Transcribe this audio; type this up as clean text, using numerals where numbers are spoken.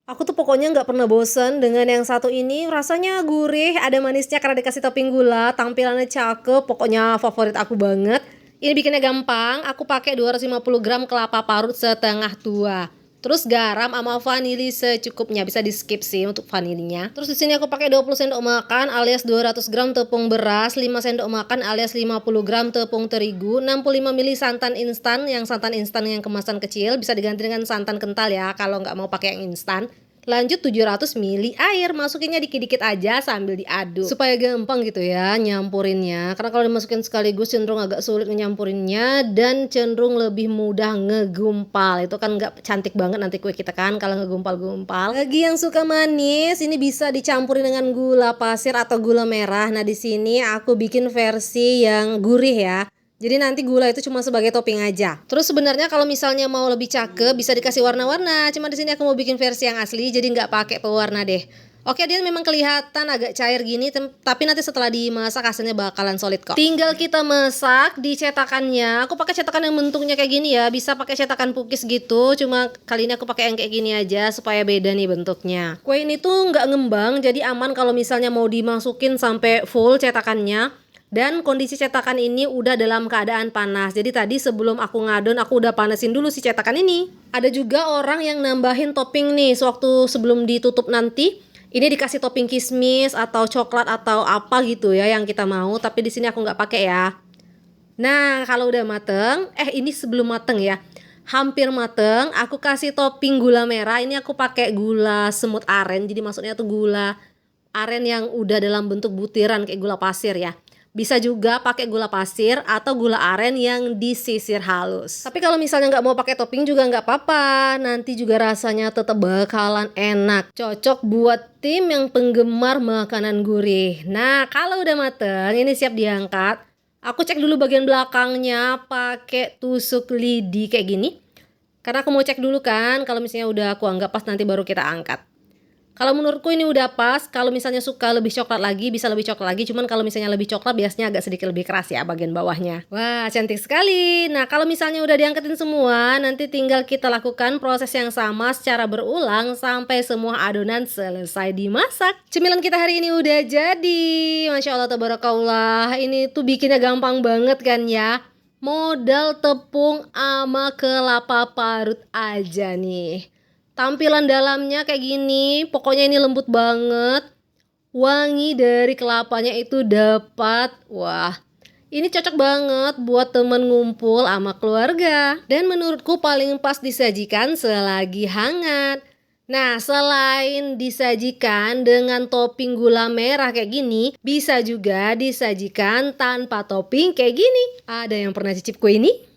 Aku tuh pokoknya nggak pernah bosen dengan yang satu ini, rasanya gurih, ada manisnya karena dikasih topping gula, tampilannya cakep, pokoknya favorit aku banget. Ini bikinnya gampang, aku pakai 250 gram kelapa parut setengah tua. Terus garam sama vanili secukupnya, bisa di skip sih untuk vanilinya. Terus di sini aku pakai 20 sendok makan alias 200 gram tepung beras, 5 sendok makan alias 50 gram tepung terigu, 65 ml santan instan, yang santan instan yang kemasan kecil, bisa diganti dengan santan kental ya kalau nggak mau pakai yang instan. Lanjut 700 ml air, masukinnya dikit-dikit aja sambil diaduk supaya gampang gitu ya nyampurinnya. Karena kalau dimasukin sekaligus cenderung agak sulit nyampurinnya dan cenderung lebih mudah ngegumpal. Itu kan nggak cantik banget nanti kue kita kan kalau ngegumpal-gumpal. Bagi yang suka manis, ini bisa dicampurin dengan gula pasir atau gula merah. Nah, di sini aku bikin versi yang gurih ya. Jadi nanti gula itu cuma sebagai topping aja. Terus sebenarnya kalau misalnya mau lebih cakep bisa dikasih warna-warna. Cuma di sini aku mau bikin versi yang asli jadi nggak pakai pewarna deh. Oke, dia memang kelihatan agak cair gini, tapi nanti setelah dimasak hasilnya bakalan solid kok. Tinggal kita masak di cetakannya. Aku pakai cetakan yang bentuknya kayak gini ya. Bisa pakai cetakan pukis gitu. Cuma kali ini aku pakai yang kayak gini aja supaya beda nih bentuknya. Kue ini tuh nggak ngembang, jadi aman kalau misalnya mau dimasukin sampai full cetakannya. Dan kondisi cetakan ini udah dalam keadaan panas. Jadi tadi sebelum aku ngadon aku udah panesin dulu si cetakan ini. Ada juga orang yang nambahin topping nih sewaktu sebelum ditutup nanti. Ini dikasih topping kismis atau coklat atau apa gitu ya yang kita mau. Tapi di sini aku nggak pakai ya. Nah, kalau udah mateng, ini sebelum mateng ya. Hampir mateng, aku kasih topping gula merah. Ini aku pakai gula semut aren. Jadi maksudnya tuh gula aren yang udah dalam bentuk butiran kayak gula pasir ya. Bisa juga pakai gula pasir atau gula aren yang disisir halus. Tapi kalau misalnya nggak mau pakai topping juga nggak apa-apa. Nanti juga rasanya tetap bakalan enak. Cocok buat tim yang penggemar makanan gurih. Nah, kalau udah mateng, ini siap diangkat. Aku cek dulu bagian belakangnya pakai tusuk lidi kayak gini. Karena aku mau cek dulu kan, kalau misalnya udah aku anggap pas nanti baru kita angkat. Kalau menurutku ini udah pas. Kalau misalnya suka lebih coklat lagi, bisa lebih coklat lagi. Cuman kalau misalnya lebih coklat biasanya agak sedikit lebih keras ya bagian bawahnya. Wah, cantik sekali. Nah, kalau misalnya udah diangkatin semua, nanti tinggal kita lakukan proses yang sama secara berulang sampai semua adonan selesai dimasak. Cemilan kita hari ini udah jadi. Masya Allah, tabarakallah. Ini tuh bikinnya gampang banget kan ya. Modal tepung sama kelapa parut aja nih. Tampilan dalamnya kayak gini, pokoknya ini lembut banget. Wangi dari kelapanya itu dapat. Wah, ini cocok banget buat temen ngumpul sama keluarga. Dan menurutku paling pas disajikan selagi hangat. Nah, selain disajikan dengan topping gula merah kayak gini, bisa juga disajikan tanpa topping kayak gini. Ada yang pernah cicip kue ini?